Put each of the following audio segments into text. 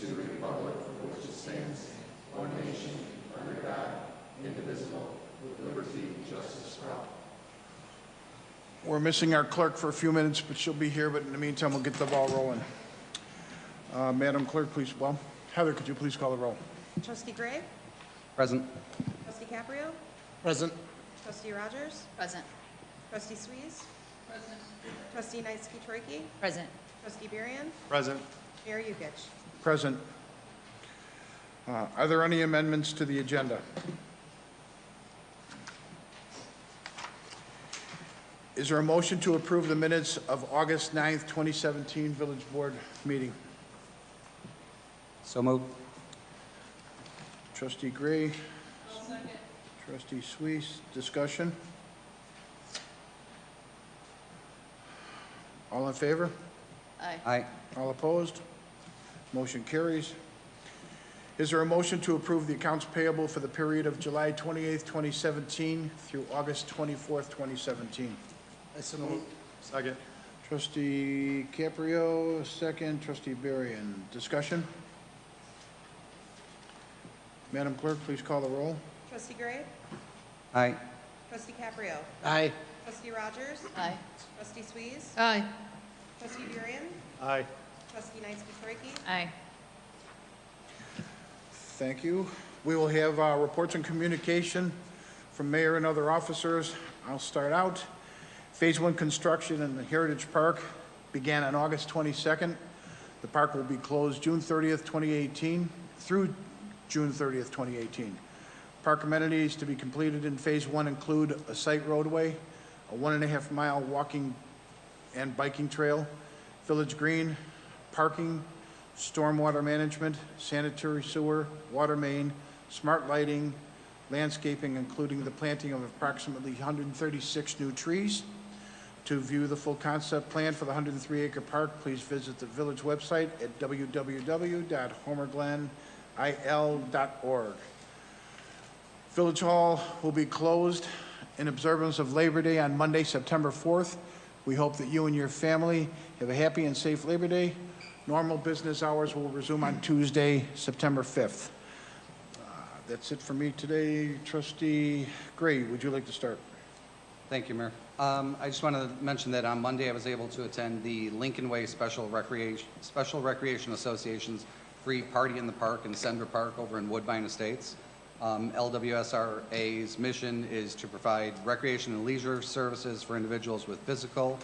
to the republic for which it stands, one nation, under God, indivisible, with liberty and justice for all. We're missing our clerk for a few minutes, but she'll be here. But in the meantime, we'll get the ball rolling. Madam Clerk, please. Well, Heather, could you please call the roll? Trustee Gray? Present. Trustee Caprio? Present. Trustee Rogers? Present. Trustee Swees? Present. Trustee Knightsky-Troicke? Present. Trustee Berrien? Present. Mayor Yukich? Present. Are there any amendments to the agenda? Is there a motion to approve the minutes of August 9th, 2017 Village Board meeting? So moved. Trustee Gray. Trustee Swees. Discussion? All in favor? Aye. Aye. All opposed? Motion carries. Is there a motion to approve the accounts payable for the period of July 28th, 2017 through August 24th, 2017? So moved. Second. Trustee Caprio, second. Trustee Berrien. Discussion? Madam Clerk, please call the roll. Trustee Gray? Aye. Trustee Caprio? Aye. Trustee Rogers? Aye. Trustee Swees? Aye. Trustee Berrien? Aye. Trustee Knightsky-Troicke? Aye. Thank you. We will have reports and communication from mayor and other officers. I'll start out. Phase 1 construction in the Heritage Park began on August 22nd. The park will be closed June 30th, 2018 through June 30th, 2018. Park amenities to be completed in Phase 1 include a site roadway, a 1.5-mile walking and biking trail, village green, parking, stormwater management, sanitary sewer, water main, smart lighting, landscaping, including the planting of approximately 136 new trees. To view the full concept plan for the 103-acre park, please visit the village website at www.homerglenil.org. Village Hall will be closed in observance of Labor Day on Monday, September 4th. We hope that you and your family have a happy and safe Labor Day. Normal business hours will resume on Tuesday, September 5th. That's it for me today. Trustee Gray, would you like to start? Thank you, Mayor. I just want to mention that on Monday I was able to attend the Lincoln Way Special Recreation Association's free party in the park in Sender Park over in Woodbine Estates. LWSRA's mission is to provide recreation and leisure services for individuals with physical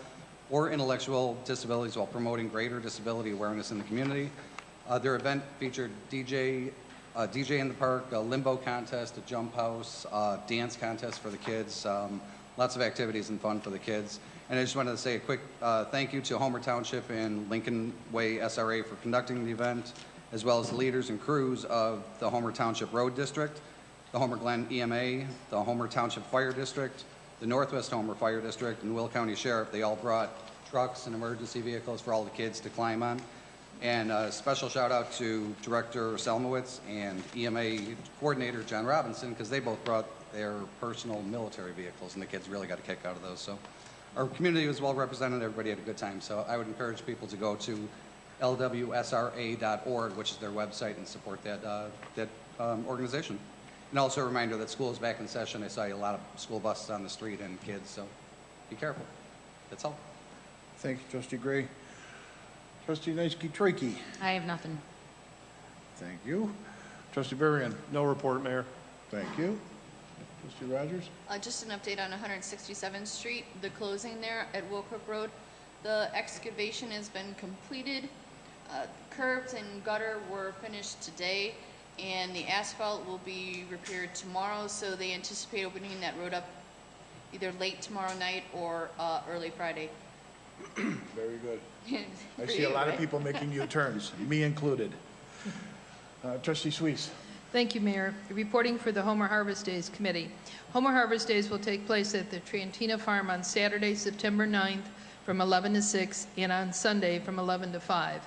or intellectual disabilities while promoting greater disability awareness in the community. Their event featured DJ in the park, a limbo contest, a jump house, dance contest for the kids, lots of activities and fun for the kids. And I just wanted to say a quick thank you to Homer Township and Lincoln Way SRA for conducting the event, as well as the leaders and crews of the Homer Township Road District, the Homer Glen EMA, the Homer Township Fire District, the Northwest Homer Fire District, and Will County Sheriff. They all brought trucks and emergency vehicles for all the kids to climb on. And a special shout out to Director Selmowitz and EMA Coordinator John Robinson, because they both brought their personal military vehicles, and the kids really got a kick out of those. So our community was well represented. Everybody had a good time. So I would encourage people to go to lwsra.org, which is their website, and support that organization. And also a reminder that school is back in session. I saw a lot of school buses on the street and kids, so be careful. That's all. Thank you, Trustee Gray. Trustee Knightsky-Troicke. I have nothing. Thank you. Trustee Berrien. No report, Mayor. Thank you. Trustee Rogers. Just an update on 167th Street, the closing there at Wilcook Road. The excavation has been completed. Curbs and gutter were finished today, and the asphalt will be repaired tomorrow, so they anticipate opening that road up either late tomorrow night or early Friday. Very good. I see a lot of people making U-turns, me included. Trustee Swees. Thank you, Mayor. Reporting for the Homer Harvest Days Committee. Homer Harvest Days will take place at the Trantina Farm on Saturday, September 9th from 11 to 6 and on Sunday from 11 to 5.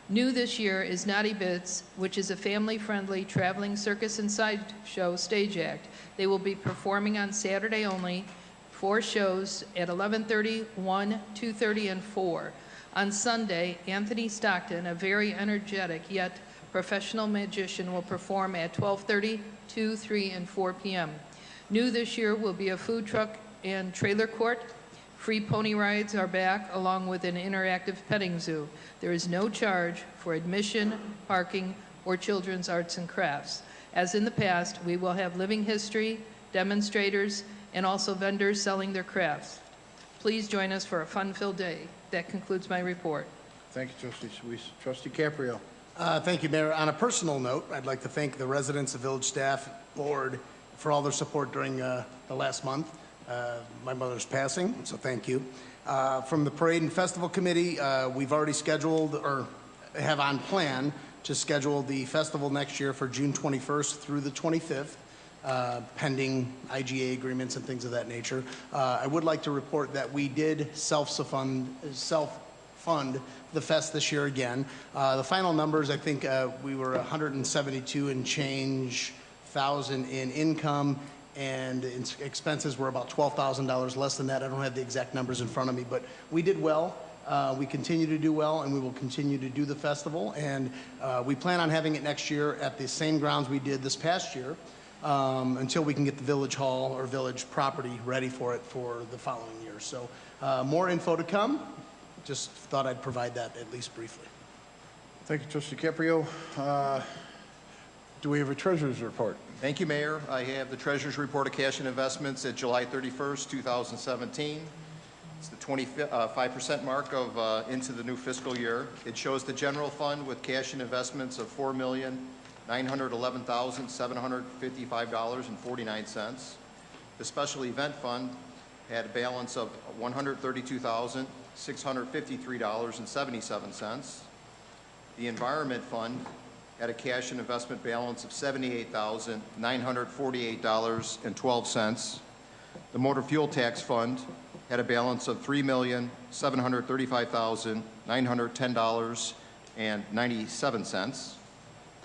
New this year is Naughty Bits, which is a family-friendly traveling circus and sideshow stage act. They will be performing on Saturday only, 4 shows at 11:30, 1, 2:30, and 4. On Sunday, Anthony Stockton, a very energetic yet professional magician will perform at 12:30, 2, 3, and 4 p.m. New this year will be a food truck and trailer court. Free pony rides are back, along with an interactive petting zoo. There is no charge for admission, parking, or children's arts and crafts. As in the past, we will have living history, demonstrators, and also vendors selling their crafts. Please join us for a fun-filled day. That concludes my report. Thank you, Trustee Suisse. Trustee Caprio. Thank you, Mayor. On a personal note, I'd like to thank the residents, the village staff, board for all their support during the last month. My mother's passing, so thank you. From the Parade and Festival Committee, we've already scheduled or have on plan to schedule the festival next year for June 21st through the 25th, pending IGA agreements and things of that nature. I would like to report that we did self-fund the fest this year again. The final numbers, I think we were 172 and change thousand in income, and expenses were about $12,000 less than that. I don't have the exact numbers in front of me, but we did well. We continue to do well, and we will continue to do the festival. And we plan on having it next year at the same grounds we did this past year until we can get the village hall or village property ready for it for the following year. So more info to come. Just thought I'd provide that at least briefly. Thank you, Trustee Caprio. Do we have a treasurer's report? Thank you, Mayor. I have the Treasurer's Report of Cash and Investments at July 31st, 2017. It's the 25% mark of into the new fiscal year. It shows the general fund with cash and investments of $4,911,755.49. The special event fund had a balance of $132,653.77. The environment fund had a cash and investment balance of $78,948.12. The motor fuel tax fund had a balance of $3,735,910.97.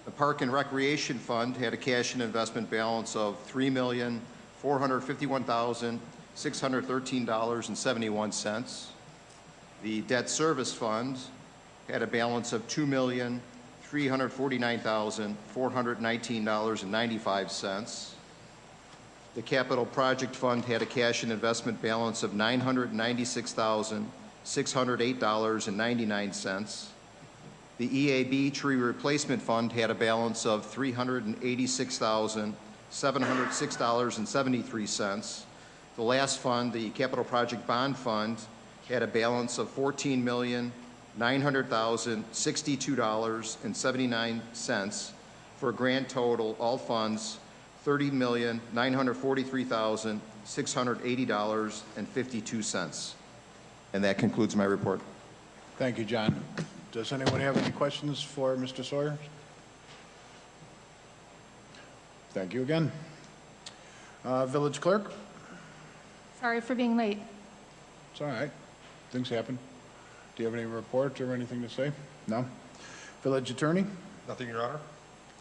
The park and recreation fund had a cash and investment balance of $3,451,613.71. The debt service fund had a balance of $2,349,419.95. The capital project fund had a cash and investment balance of $996,608.99. The EAB tree replacement fund had a balance of $386,706.73. The last fund, the capital project bond fund, had a balance of $14,900,062.79 for a grand total, all funds, $30,943,680.52. And that concludes my report. Thank you, John. Does anyone have any questions for Mr. Sawyer? Thank you again. Village Clerk? Sorry for being late. It's all right. Things happen. Do you have any report or anything to say? No? Village Attorney? Nothing, Your Honor.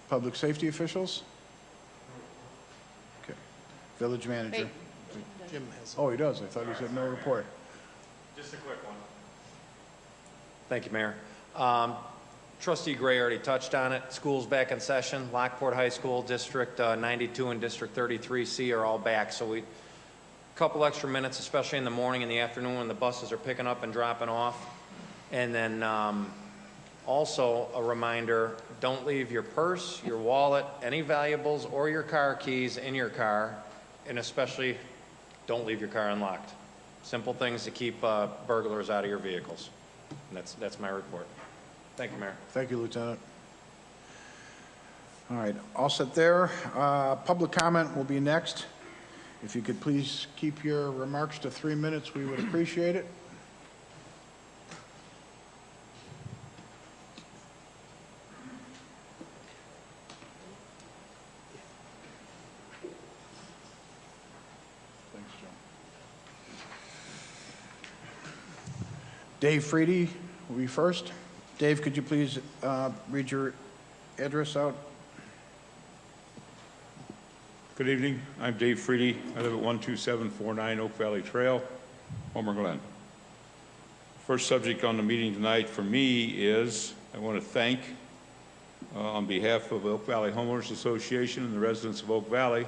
Public safety officials? Okay. Village Manager? Wait. Jim has. Oh, he does. I thought he said no report. Just a quick one. Thank you, Mayor. Trustee Gray already touched on it. School's back in session. Lockport High School, District 92 and District 33C are all back. So a couple extra minutes, especially in the morning and the afternoon when the buses are picking up and dropping off. And then also a reminder, don't leave your purse, your wallet, any valuables, or your car keys in your car. And especially, don't leave your car unlocked. Simple things to keep burglars out of your vehicles. And that's my report. Thank you, Mayor. Thank you, Lieutenant. All right, all set there. Public comment will be next. If you could please keep your remarks to 3 minutes, we would appreciate it. Thanks, Joe. Dave Freedy will be first. Dave, could you please read your address out? Good evening. I'm Dave Freedy. I live at 12749 Oak Valley Trail, Homer, Glen. First subject on the meeting tonight for me is I want to thank On behalf of Oak Valley Homeowners Association and the residents of Oak Valley,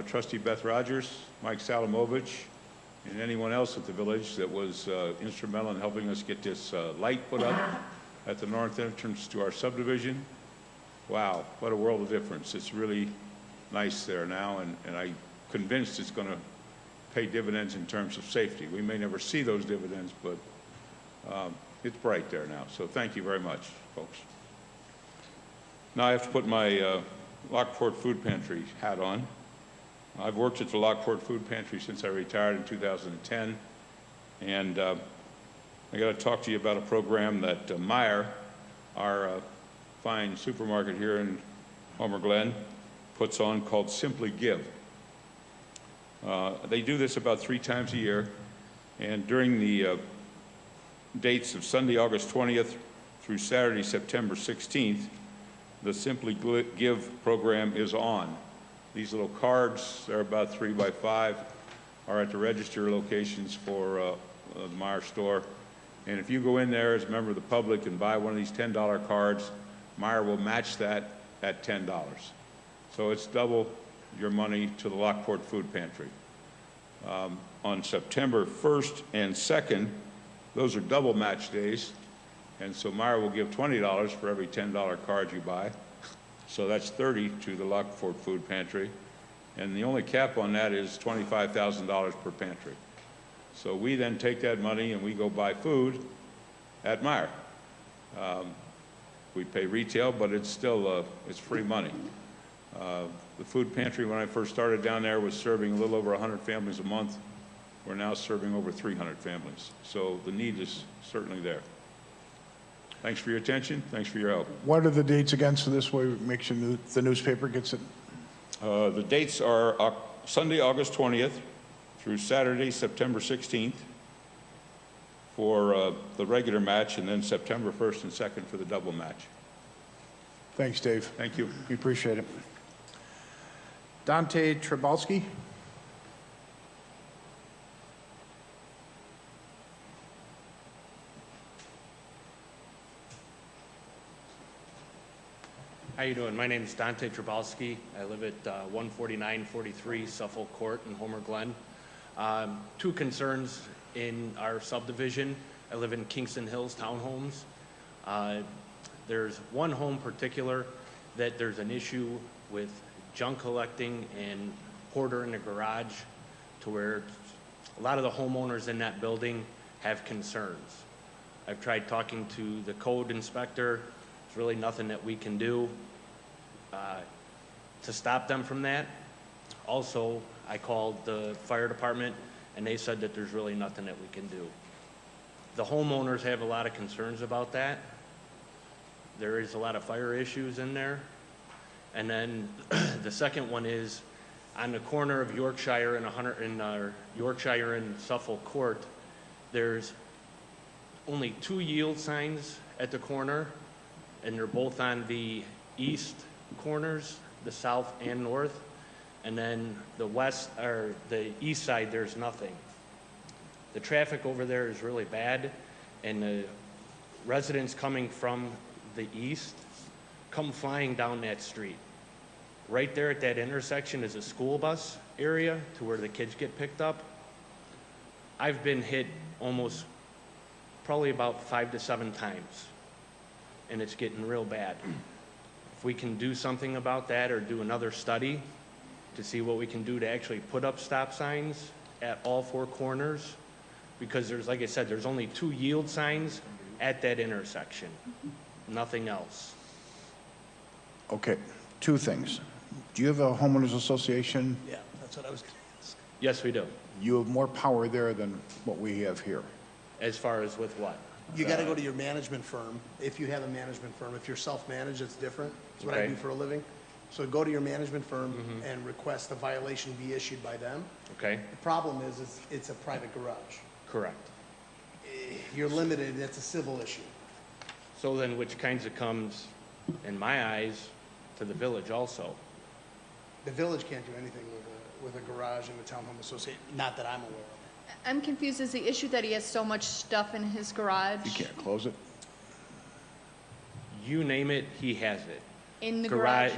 Trustee Beth Rogers, Mike Salamovich, and anyone else at the village that was instrumental in helping us get this light put up at the north entrance to our subdivision. Wow, what a world of difference. It's really nice there now, and I'm convinced it's going to pay dividends in terms of safety. We may never see those dividends, but it's bright there now. So thank you very much, folks. Now I have to put my Lockport Food Pantry hat on. I've worked at the Lockport Food Pantry since I retired in 2010, and I got to talk to you about a program that Meijer, our fine supermarket here in Homer Glen, puts on called Simply Give. They do this about 3 times a year, and during the dates of Sunday, August 20th through Saturday, September 16th, the Simply Give program is on. These little cards, they're about 3 by 5, are at the register locations for the Meijer store. And if you go in there as a member of the public and buy one of these $10 cards, Meijer will match that at $10. So it's double your money to the Lockport Food Pantry. On September 1st and 2nd, those are double match days. And so Meijer will give $20 for every $10 card you buy. So that's $30 to the Lockport Food Pantry. And the only cap on that is $25,000 per pantry. So we then take that money and we go buy food at Meijer. We pay retail, but it's still it's free money. The food pantry, when I first started down there, was serving a little over 100 families a month. We're now serving over 300 families. So the need is certainly there. Thanks for your attention. Thanks for your help. What are the dates again, so this way make sure the newspaper gets it? The dates are Sunday, August 20th through Saturday, September 16th for the regular match, and then September 1st and 2nd for the double match. Thanks, Dave. Thank you. We appreciate it. Dante Trabalski. How you doing? My name is Dante Trabalski. I live at 14943 Suffolk Court in Homer Glen. 2 concerns in our subdivision. I live in Kingston Hills Townhomes. There's one home particular that there's an issue with junk collecting and hoarder in the garage, to where a lot of the homeowners in that building have concerns. I've tried talking to the code inspector. There's really nothing that we can do to stop them from that. Also, I called the fire department and they said that there's really nothing that we can do. The homeowners have a lot of concerns about that. There is a lot of fire issues in there. And then the second one is on the corner of Yorkshire and Yorkshire and Suffolk Court, there's only 2 yield signs at the corner, and they're both on the east corners, the south and north. And then the west, or the east side, there's nothing. The traffic over there is really bad, and the residents coming from the east come flying down that street. Right there at that intersection is a school bus area to where the kids get picked up. I've been hit almost probably about 5 to 7 times, and it's getting real bad. If we can do something about that, or do another study to see what we can do to actually put up stop signs at all 4 corners, because there's, like I said, there's only 2 yield signs at that intersection, nothing else. Okay, 2 things. Do you have a homeowners association? Yeah, that's what I was going to ask. Yes, we do. You have more power there than what we have here. As far as with what? You got to go to your management firm, if you have a management firm. If you're self-managed, it's different. It's what I do for a living. So go to your management firm and request a violation be issued by them. Okay, The problem is it's a private garage. correct. You're limited, it's a civil issue. So then which kinds of comes, in my eyes, to the village also? The village can't do anything with a garage in the townhome association, not that I'm aware of. I'm confused. Is the issue that he has so much stuff in his garage? You can't close it? You name it, he has it. In the garage?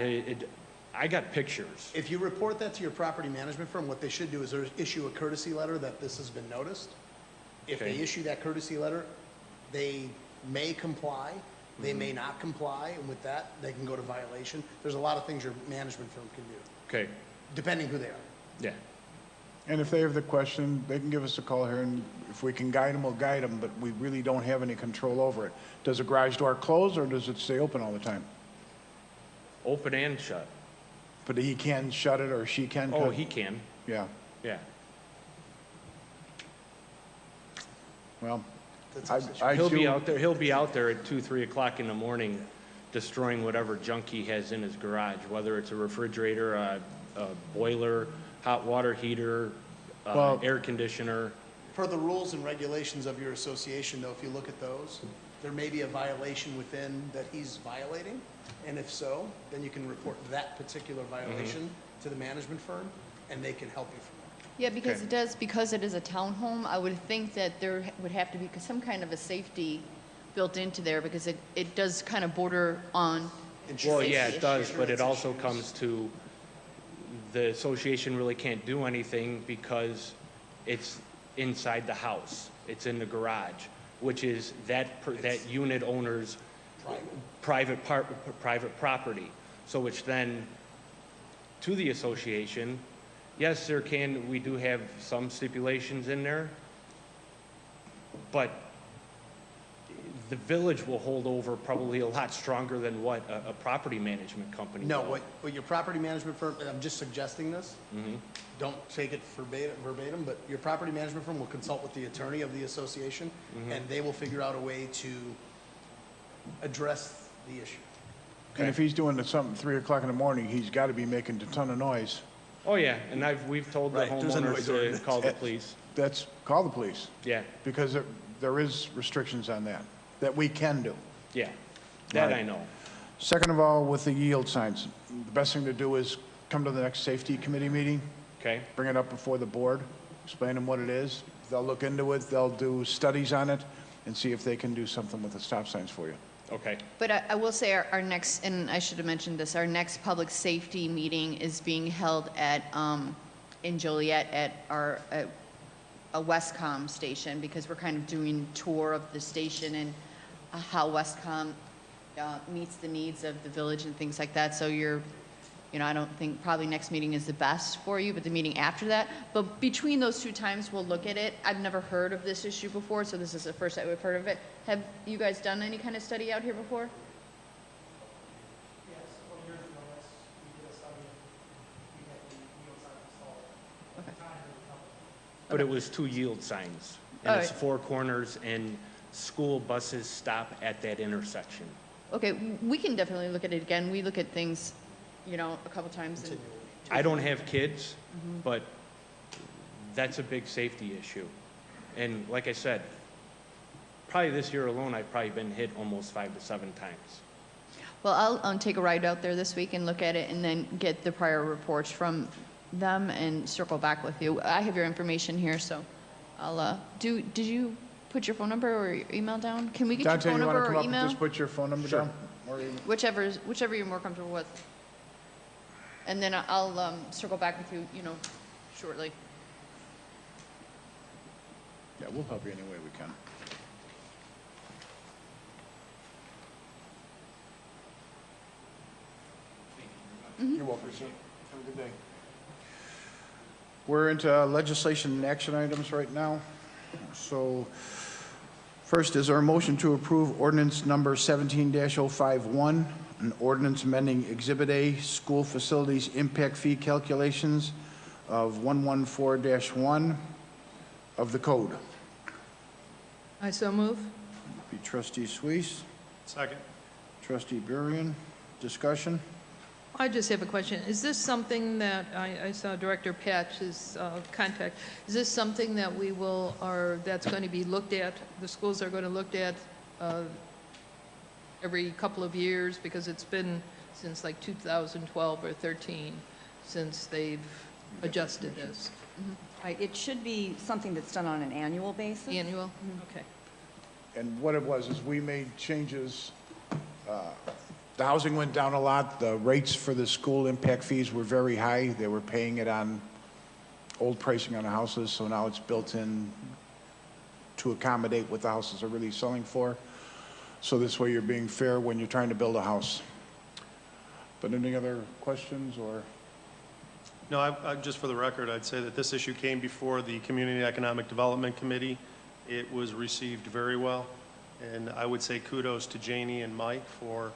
I got pictures. If you report that to your property management firm, what they should do is issue a courtesy letter that this has been noticed. If they Okay. issue that courtesy letter, they may comply, they may not comply, and with that, they can go to violation. There's a lot of things your management firm can do, Okay, depending who they are. yeah. And if they have the question, they can give us a call here, and if we can guide them, we'll guide them, but we really don't have any control over it. Does the garage door close, or does it stay open all the time? Open and shut. But he can shut it, or she can? Oh, he can, Yeah, yeah. well, That's I He'll be do- out there at 2, 3 o'clock in the morning destroying whatever junk he has in his garage, whether it's a refrigerator, a boiler, hot water heater, Well- air conditioner. Per the rules and regulations of your association, though, if you look at those, there may be a violation within that he's violating, and if so, then you can report that particular violation to the management firm, and they can help you from there. Yeah, because Okay. because it is a townhome, I would think that there would have to be some kind of a safety built into there, because it does kind of border on. Well, safety yeah, it does, issues. but it also comes to, the association really can't do anything because it's inside the house. It's in the garage, which is that unit owner's private property. So which then, to the association, yes, we do have some stipulations in there, but the village will hold over probably a lot stronger than what a property management company No, will. what your property management firm, and I'm just suggesting this, don't take it verbatim, but your property management firm will consult with the attorney of the association, and they will figure out a way to address the issue. And if he's doing something 3 o'clock in the morning, he's got to be making a ton of noise. Oh, yeah, and we've told the Right, there's a homeowners noise to ordinance. call the police. Call the police, Yeah, because there is restrictions on that we can do. yeah, that Right. I know. Second of all, with the yield signs, the best thing to do is come to the next safety committee meeting, Okay, bring it up before the board, explain them what it is. They'll look into it, they'll do studies on it, and see if they can do something with the stop signs for you. okay, But I will say our next, and I should have mentioned this, our next public safety meeting is being held in Joliet at a Westcom station, because we're kind of doing a tour of the station and how Westcom meets the needs of the village and things like that. So I don't think probably next meeting is the best for you, but the meeting after that. But between those two times, we'll look at it. I've never heard of this issue before, so this is the first time we've heard of it. Have you guys done any kind of study out here before? Yes, 4 years ago, we did a study, we had the yield sign installed. Okay. but it was 2 yield signs, All and it's right. 4 corners, and school buses stop at that intersection. Okay, we can definitely look at it again. We look at things, a couple times. I don't have kids, but that's a big safety issue. And like I said, probably this year alone, I've probably been hit almost 5 to 7 times. Well, I'll take a ride out there this week and look at it, and then get the prior reports from them and circle back with you. I have your information here, so I'll, did you put your phone number or your email down? Can we get your Dante, phone you want number to come or up and email? just put your phone number Sure. down? Or email? Whichever you're more comfortable with. And then I'll circle back with you, shortly. Yeah, we'll help you any way we can. You're welcome, sir. Have a good day. We're into legislation and action items right now. So first is our motion to approve ordinance number 17-051, an ordinance amending Exhibit A, school facilities impact fee calculations of 114-1 of the code. I so move. Be trustee Suisse, Second. trustee Burien. Discussion? I just have a question. Is this something that, I saw Director Patch's contact, is this something that that's going to be looked at, the schools are going to look at every couple of years? Because it's been since like 2012 or 13 since they've adjusted this. Right, it should be something that's done on an annual basis. Annual? Okay. And what it was is we made changes The housing went down a lot. The rates for the school impact fees were very high. They were paying it on old pricing on the houses, so now it's built in to accommodate what the houses are really selling for. So this way you're being fair when you're trying to build a house. But any other questions or? No, just for the record, I'd say that this issue came before the Community Economic Development Committee. It was received very well, and I would say kudos to Janie and Mike for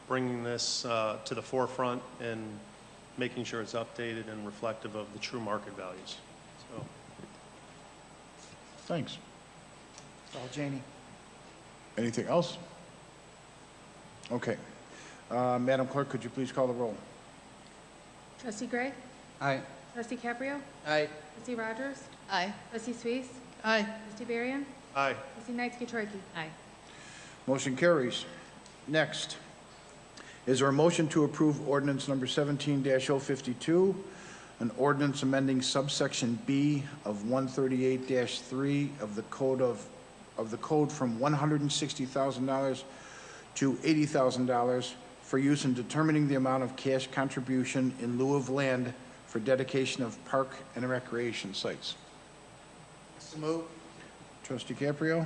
bringing this to the forefront and making sure it's updated and reflective of the true market values. So, Thanks. All Janie. Anything else? Okay. Madam Clerk, could you please call the roll? Trustee Gray? Aye. Trustee Caprio? Aye. Trustee Rogers? Aye. Trustee Suisse? Aye. Trustee Varian? aye. Trustee Knightsky-Treuke? Aye. Motion carries. Next, is there a motion to approve ordinance number 17-052, an ordinance amending subsection B of 138-3 of the code from $160,000 to $80,000 for use in determining the amount of cash contribution in lieu of land for dedication of park and recreation sites? So move. Trustee Caprio?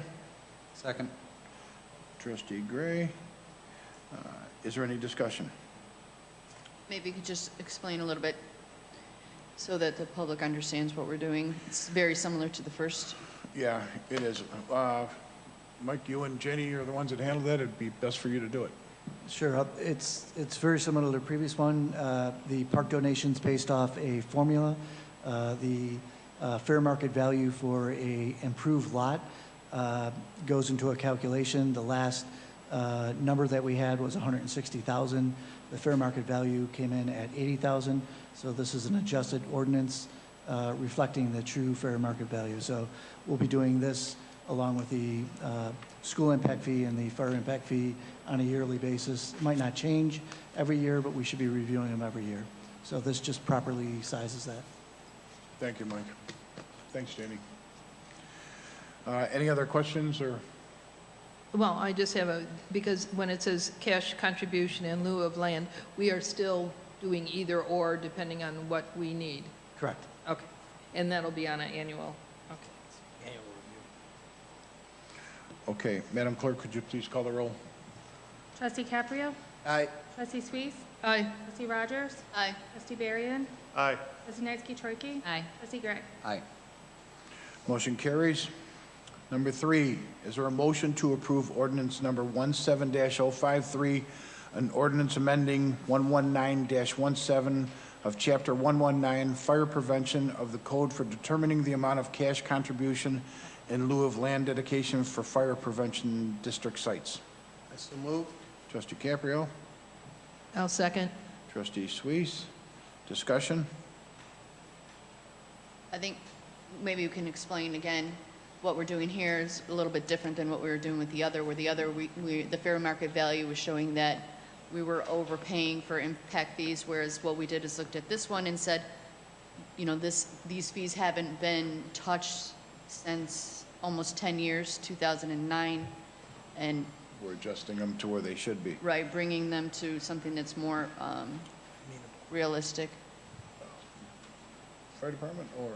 Second. Trustee Gray? Is there any discussion? Maybe you could just explain a little bit so that the public understands what we're doing. It's very similar to the first. Yeah, it is. Mike, you and Jenny are the ones that handle that. It'd be best for you to do it. Sure. It's very similar to the previous one. The park donations based off a formula. The fair market value for a improved lot goes into a calculation. The last number that we had was 160,000. The fair market value came in at 80,000. So this is an adjusted ordinance reflecting the true fair market value. So we'll be doing this along with the school impact fee and the fire impact fee on a yearly basis. It might not change every year, but we should be reviewing them every year. So this just properly sizes that. Thank you, Mike. Thanks, Jenny. Any other questions or? Well, I just have because when it says cash contribution in lieu of land, we are still doing either or depending on what we need. Correct. Okay. And that'll be on an annual, okay. Okay, Madam Clerk, could you please call the roll? Trustee Caprio? Aye. Trustee Suisse? Aye. Trustee Rogers? Aye. Trustee Varian? Aye. Trustee Knightsky-Treuke? Aye. Trustee Gray? Aye. Motion carries. Number 3, is there a motion to approve ordinance number 17-053, an ordinance amending 119-17 of Chapter 119, Fire Prevention of the Code for determining the amount of cash contribution in lieu of land dedication for fire prevention district sites? I so move. Trustee Caprio? I'll second. Trustee Suisse? Discussion? I think maybe you can explain again what we're doing here is a little bit different than what we were doing with the other, where the other, the fair market value was showing that we were overpaying for impact fees, whereas what we did is looked at this one and said, you know, these fees haven't been touched since almost 10 years, 2009, and We're adjusting them to where they should be. right, bringing them to something that's more realistic. Fire department or?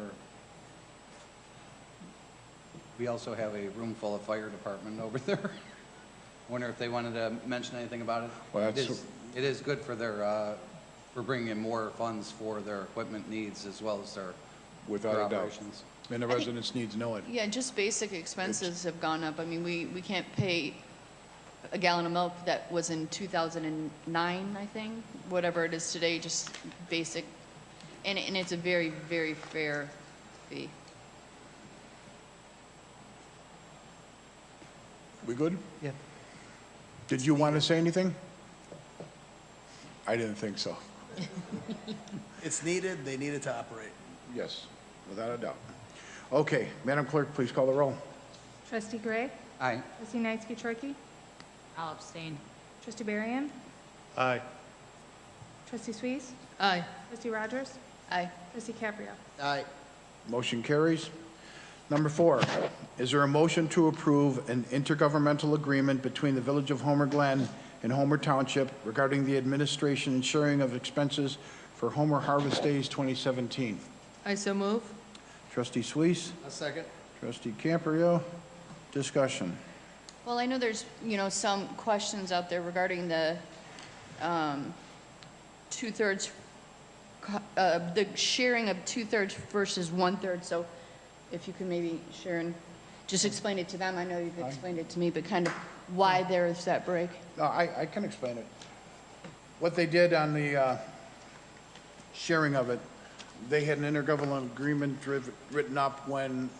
We also have a room full of fire department over there. Wonder if they wanted to mention anything about it? Well, It is good for their, for bringing in more funds for their equipment needs as well as their Without a doubt. operations. And the residents needs know it. Yeah, just basic expenses have gone up. I mean, we can't pay a gallon of milk that was in 2009, I think, whatever it is today, just basic. And it's a very, very fair fee. We good? Yeah. Did you want to say anything? I didn't think so. It's needed, they need it to operate. Yes, without a doubt. Okay, Madam Clerk, please call the roll. Trustee Gray? Aye. Trustee Knightsky-Treuke? I'll abstain. Trustee Varian? Aye. Trustee Suisse? Aye. Trustee Rogers? Aye. Trustee Caprio? Aye. Motion carries. Number 4, is there a motion to approve an intergovernmental agreement between the Village of Homer Glen in Homer Township regarding the administration and sharing of expenses for Homer Harvest Days 2017. I so move. Trustee Suisse. A second. Trustee Camperio. Discussion. Well, I know there's, some questions out there regarding the two-thirds, the sharing of two-thirds versus one-third. So if you can maybe, Sharon, just explain it to them. I know you've explained it to me, but kind of why there is that break. No, I can explain it. What they did on the sharing of it, they had an intergovernmental agreement written up when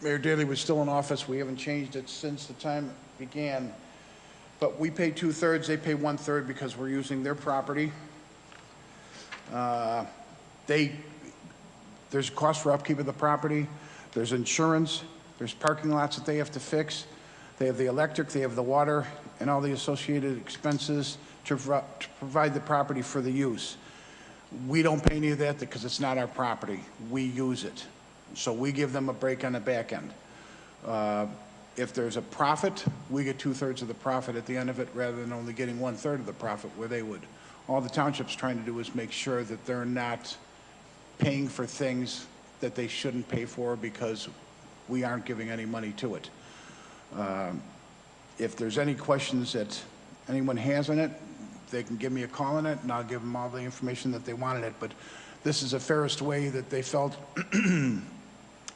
Mayor Daley was still in office. We haven't changed it since the time it began. But we pay two-thirds, they pay one-third because we're using their property. There's cost for upkeep of the property. There's insurance. There's parking lots that they have to fix. They have the electric, they have the water, and all the associated expenses to provide the property for the use. We don't pay any of that because it's not our property. We use it. So we give them a break on the back end. If there's a profit, we get two-thirds of the profit at the end of it rather than only getting one-third of the profit where they would. All the township's trying to do is make sure that they're not paying for things that they shouldn't pay for because we aren't giving any money to it. If there's any questions that anyone has on it, they can give me a call on it, and I'll give them all the information that they want on it. But this is the fairest way that they felt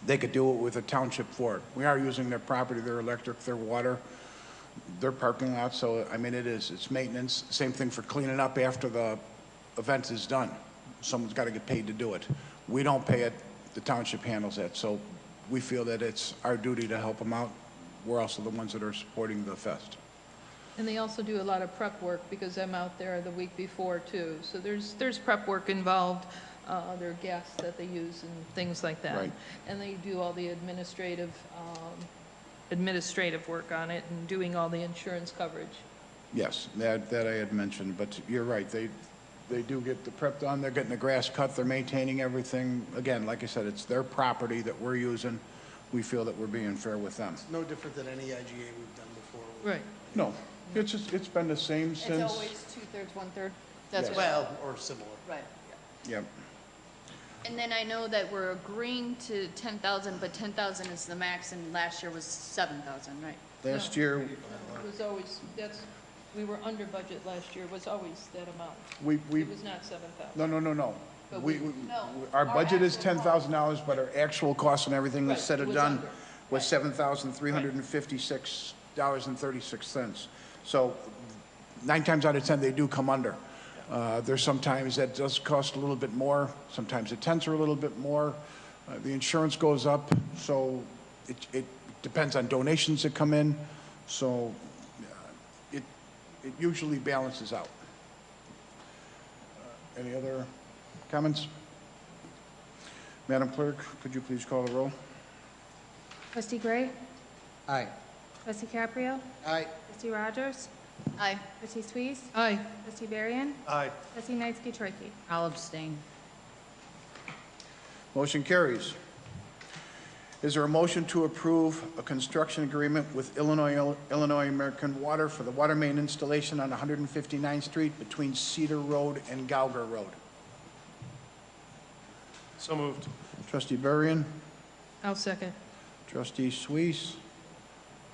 they could do it with a township for it. We are using their property, their electric, their water, their parking lot, so, I mean, it's maintenance. Same thing for cleaning up after the event is done. Someone's got to get paid to do it. We don't pay it, the township handles that, so we feel that it's our duty to help them out. We're also the ones that are supporting the fest. And they also do a lot of prep work because I'm out there the week before too. So there's prep work involved. There are gas that they use and things like that. Right. And they do all the administrative work on it and doing all the insurance coverage. Yes, that I had mentioned, but you're right. They do get the prep done. They're getting the grass cut. They're maintaining everything. Again, like I said, it's their property that we're using. We feel that we're being fair with them. No different than any IGA we've done before. Right. No, it's been the same since. It's always two-thirds, one-third? That's Yes. what. Well, or similar. Right. Yep. And then I know that we're agreeing to 10,000, but 10,000 is the max, and last year was 7,000, right? Last year, It was always, we were under budget last year. It was always that amount. we It was not 7,000. no. But Our our budget is actual $10,000, but our actual cost and everything was Right, said it and was done under. was $7,356.36. So 9 times out of 10, they do come under. There's sometimes that does cost a little bit more. Sometimes the tents are a little bit more. The insurance goes up, so it depends on donations that come in. So it usually balances out. Any other comments? Madam Clerk, could you please call the roll? Trustee Gray? Aye. Trustee Caprio? Aye. Trustee Rogers? Aye. Trustee Suisse? Aye. Trustee Varian? Aye. Trustee Knightsky-Trichy? I'll abstain. Motion carries. Is there a motion to approve a construction agreement with Illinois American Water for the water main installation on 159th Street between Cedar Road and Gauger Road? So moved. Trustee Burrian, I'll second. Trustee Suisse.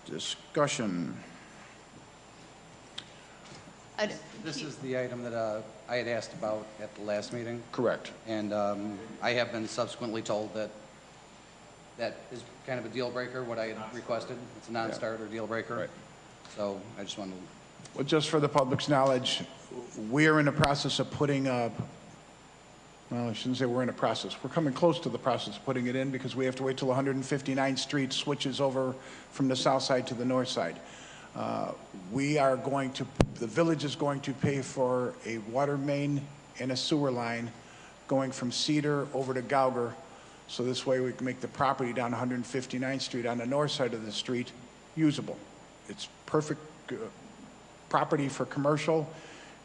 Discussion. This is the item that I had asked about at the last meeting, Correct. and I have been subsequently told that that is kind of a deal breaker, what I had requested. It's a non-starter deal breaker. Right. So I just wanted to... Well, just for the public's knowledge, we are in the process of putting up, well, I shouldn't say we're in a process. We're coming close to the process of putting it in because we have to wait till 159th Street switches over from the south side to the north side. The village is going to pay for a water main and a sewer line going from Cedar over to Gauger. So this way we can make the property down 159th Street on the north side of the street usable. It's perfect property for commercial.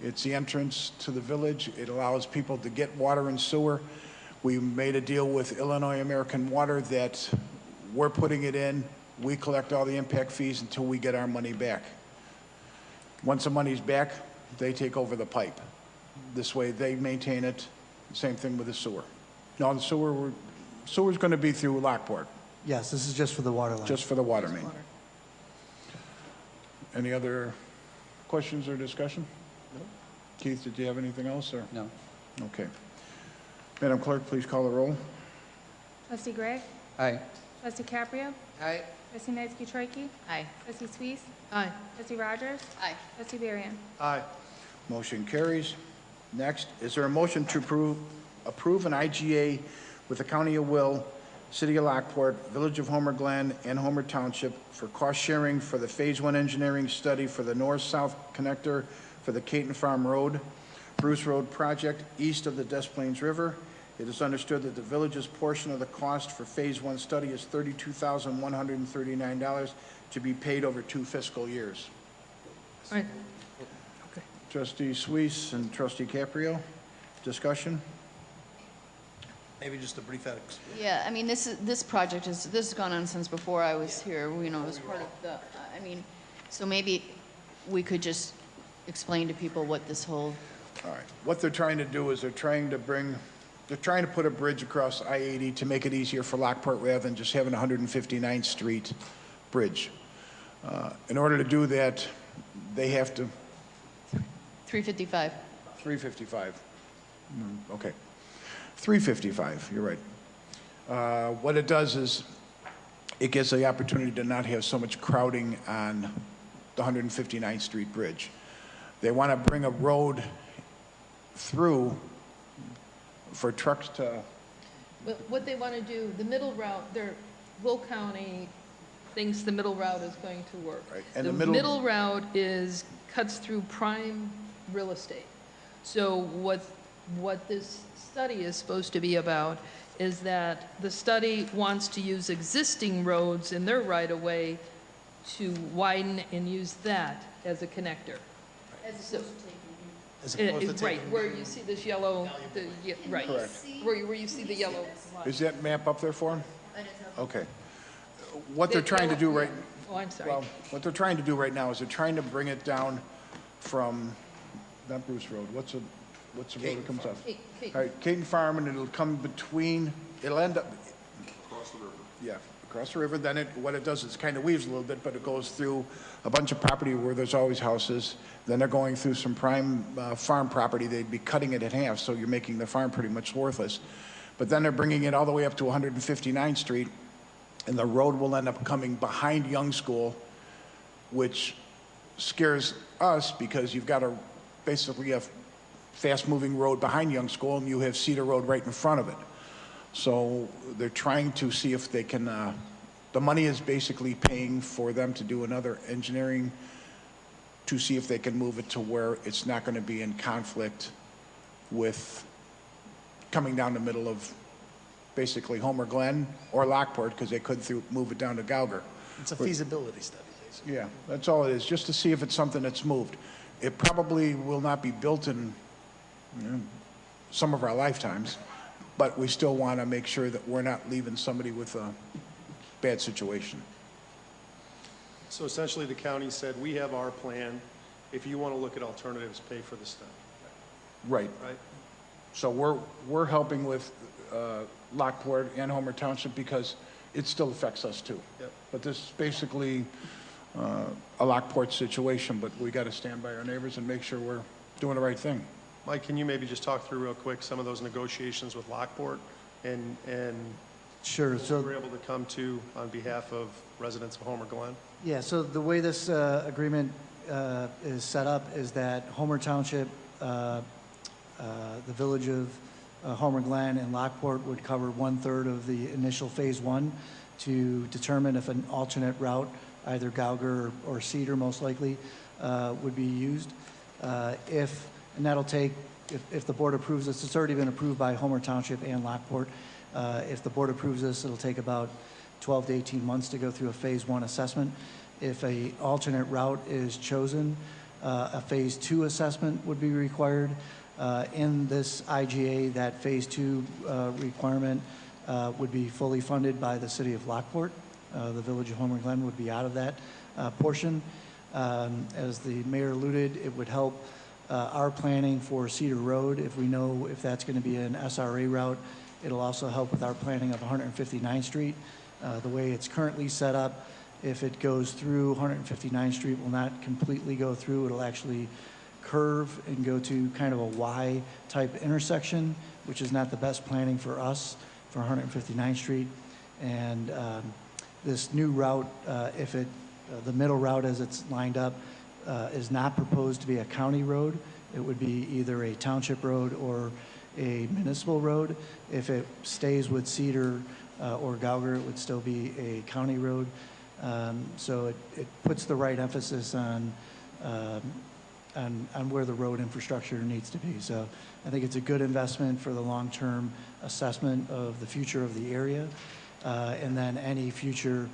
It's the entrance to the village. It allows people to get water and sewer. We made a deal with Illinois American Water that we're putting it in. We collect all the impact fees until we get our money back. Once the money's back, they take over the pipe. This way, they maintain it. Same thing with the sewer. No, the sewer's going to be through Lockport, Yes, this is just for the water line. just for the water main. Any other questions or discussion? No. Keith, did you have anything else, or? No. Okay. Madam Clerk, please call the roll. Trustee Gregg? Aye. Trustee Caprio? Aye. Trustee Knizaki-Tromeke? Aye. Trustee Suisse? Aye. Trustee Rogers? Aye. Trustee Varian? Aye. Motion carries. Next, is there a motion to approve an IGA with the County of Will, City of Lockport, Village of Homer Glen, and Homer Township for cost sharing for the Phase 1 engineering study for the north-south connector for the Caton Farm Road, Bruce Road project east of the Des Plaines River. It is understood that the village's portion of the cost for Phase 1 study is $32,139 to be paid over 2 fiscal years. Aye. Trustee Suisse and Trustee Caprio, discussion? Maybe just a brief Yeah, I mean, this project this has gone on since before I was here, you know, as part of the, I mean, so maybe we could just explain to people what this whole, All right. What they're trying to do is they're trying to put a bridge across I-80 to make it easier for Lockport rather than just having a 159th Street bridge. In order to do that, they have to, 355. 355. Okay. 355, you're right. What it does is it gives the opportunity to not have so much crowding on the 159th Street Bridge. They want to bring a road through for trucks to, What they want to do, the middle route, Will County thinks the middle route is going to work. Right, and The the middle- middle route cuts through prime real estate. So what this study is supposed to be about is that the study wants to use existing roads in their right-of-way to widen and use that as a connector. As opposed to Right, taking- where you see this yellow, right, Correct. where you see the yellow line. is that map up there for them? Okay. What they're trying to do right, Oh, I'm sorry. well, what they're trying to do right now is they're trying to bring it down from, not Bruce Road, what's the road that comes off? Kate. All right, Caton Farm, and it'll come between, it'll end up. Across the river. Yeah, across the river, then what it does is kind of weaves a little bit, but it goes through a bunch of property where there's always houses. Then they're going through some prime farm property, they'd be cutting it in half, so you're making the farm pretty much worthless. But then they're bringing it all the way up to 159th Street, and the road will end up coming behind Young School, which scares us because you've got basically a fast-moving road behind Young School, and you have Cedar Road right in front of it. So they're trying to see if they can, the money is basically paying for them to do another engineering to see if they can move it to where it's not going to be in conflict with coming down the middle of basically Homer Glen or Lockport, because they could move it down to Gauger. It's a feasibility study, basically. Yeah, that's all it is, just to see if it's something that's moved. It probably will not be built in some of our lifetimes, but we still want to make sure that we're not leaving somebody with a bad situation. So essentially, the county said, we have our plan. If you want to look at alternatives, pay for the study, Right. right? So we're helping with Lockport and Homer Township because it still affects us too. Yep. But this is basically a Lockport situation, but we got to stand by our neighbors and make sure we're doing the right thing. Mike, can you maybe just talk through real quick some of those negotiations with Lockport and Sure. what So we were able to come to on behalf of residents of Homer Glen? Yeah, so the way this agreement is set up is that Homer Township, the village of Homer Glen and Lockport would cover 1/3 of the initial Phase 1 to determine if an alternate route, either Gauger or Cedar most likely, would be used. And that'll take, if the board approves this, it's already been approved by Homer Township and Lockport. If the board approves this, it'll take about 12 to 18 months to go through a Phase 1 assessment. If a alternate route is chosen, a Phase 2 assessment would be required. In this IGA, that Phase 2 requirement would be fully funded by the city of Lockport. The village of Homer Glen would be out of that portion. As the mayor alluded, it would help our planning for Cedar Road if we know if that's going to be an SRA route. It'll also help with our planning of 159th Street. The way it's currently set up, if it goes through 159th Street, will not completely go through. It'll actually curve and go to kind of a Y-type intersection, which is not the best planning for us for 159th Street. And this new route, the middle route as it's lined up, is not proposed to be a county road. It would be either a township road or a municipal road. If it stays with Cedar or Gauger, it would still be a county road. So it puts the right emphasis on where the road infrastructure needs to be. So I think it's a good investment for the long-term assessment of the future of the area. And then any future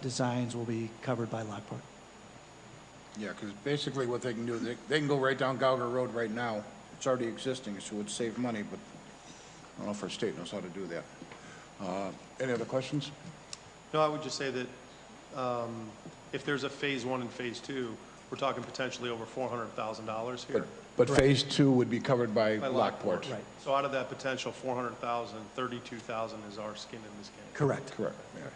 designs will be covered by Lockport. Yeah, because basically what they can do, they can go right down Gauger Road right now. It's already existing, so it would save money, but I don't know if our state knows how to do that. Any other questions? No, I would just say that if there's a phase 1 and phase 2, we're talking potentially over $400,000 here. But phase 2 would be covered by Lockport. Right. So out of that potential 400,000, 32,000 is our skin in this game. Correct. Correct. Yeah.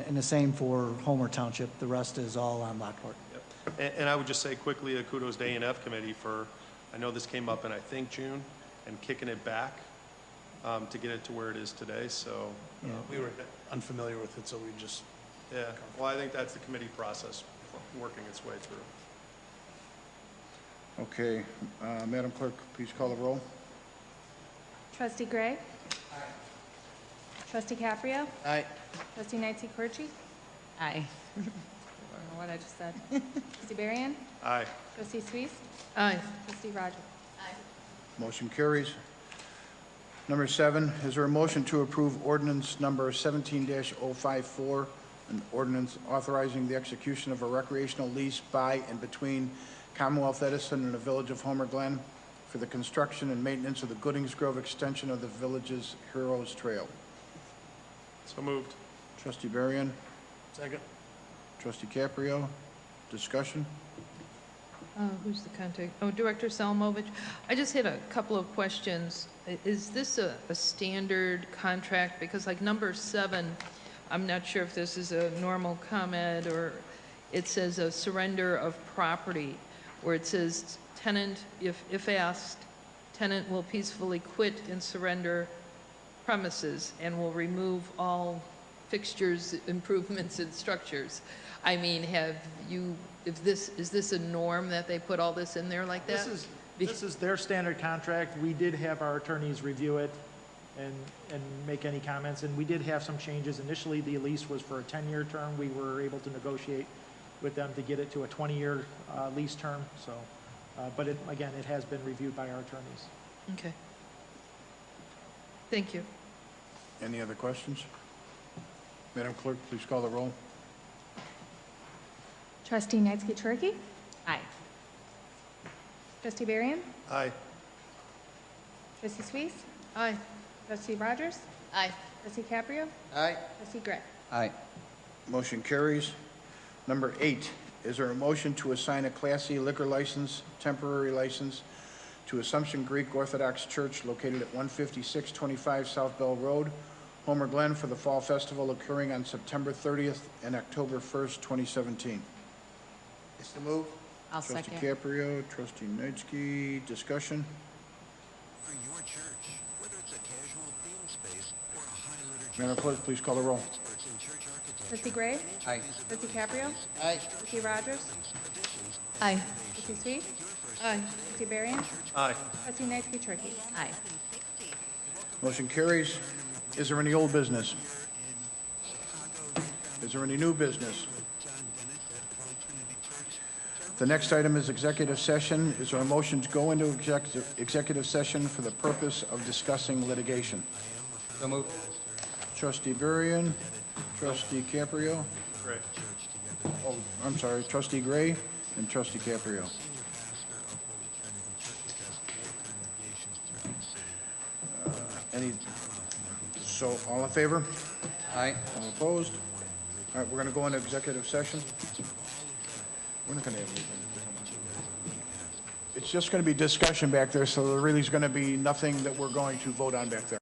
And the same for Homer Township. The rest is all on Lockport. Yep. And I would just say quickly, kudos to A&F committee for, I know this came up in, I think, June, and kicking it back to get it to where it is today, so. We were unfamiliar with it, so we just. Yeah, well, I think that's the committee process working its way through. Okay, Madam Clerk, please call the roll. Trustee Gray? Aye. Trustee Caprio? Aye. Trustee Nancy-Corchi? Aye. I don't know what I just said. Trustee Barrian? Aye. Trustee Suisse? Aye. Trustee Rogers? Motion carries. Number 7, is there a motion to approve ordinance number 17-054, an ordinance authorizing the execution of a recreational lease by and between Commonwealth Edison and the Village of Homer Glen for the construction and maintenance of the Goodings Grove extension of the village's Heroes Trail? So moved. Trustee Barrian? Second. Trustee Caprio? Discussion? Who's the contact? Oh, Director Salamovich. I just had a couple of questions. Is this a standard contract? Because like number 7, I'm not sure if this is a normal comment or it says a surrender of property, where it says tenant, if asked, tenant will peacefully quit and surrender premises and will remove all fixtures, improvements, and structures. I mean, is this a norm that they put all this in there like that? This is their standard contract. We did have our attorneys review it and make any comments, and we did have some changes. Initially, the lease was for a 10-year term. We were able to negotiate with them to get it to a 20-year lease term. So, but again, it has been reviewed by our attorneys. Okay. Thank you. Any other questions? Madam Clerk, please call the roll. Trustee Nancy-Corchi? Aye. Trustee Barrian? Aye. Trustee Suisse? Aye. Trustee Rogers? Aye. Trustee Caprio? Aye. Trustee Gray? Aye. Motion carries. Number 8, is there a motion to assign a Class C liquor license, temporary license, to Assumption Greek Orthodox Church located at 15625 South Bell Road, Homer Glen, for the Fall Festival occurring on September 30th and October 1st, 2017? So move. I'll Trustee second. Caprio, Trustee Knightsky, discussion? For your church, whether it's a casual theme space or a high liturgy. Madam Clerk, please call the roll. Experts in church architecture. Trustee Gray? Aye. Trustee Caprio? Aye. Trustee Rogers? Aye. Trustee Suisse? Aye. Trustee Barrian? Aye. Trustee Nancy-Corchi? Aye. Motion carries. Is there any old business? Is there any new business? The next item is executive session. Is there a motion to go into executive session for the purpose of discussing litigation? So moved. Trustee Burrian, Trustee Caprio, Great. oh, I'm sorry, Trustee Gray and Trustee Caprio. So all in favor? Aye. All opposed? All right, we're going to go into executive session. We're not going to have anything. It's just going to be discussion back there, so there really is going to be nothing that we're going to vote on back there.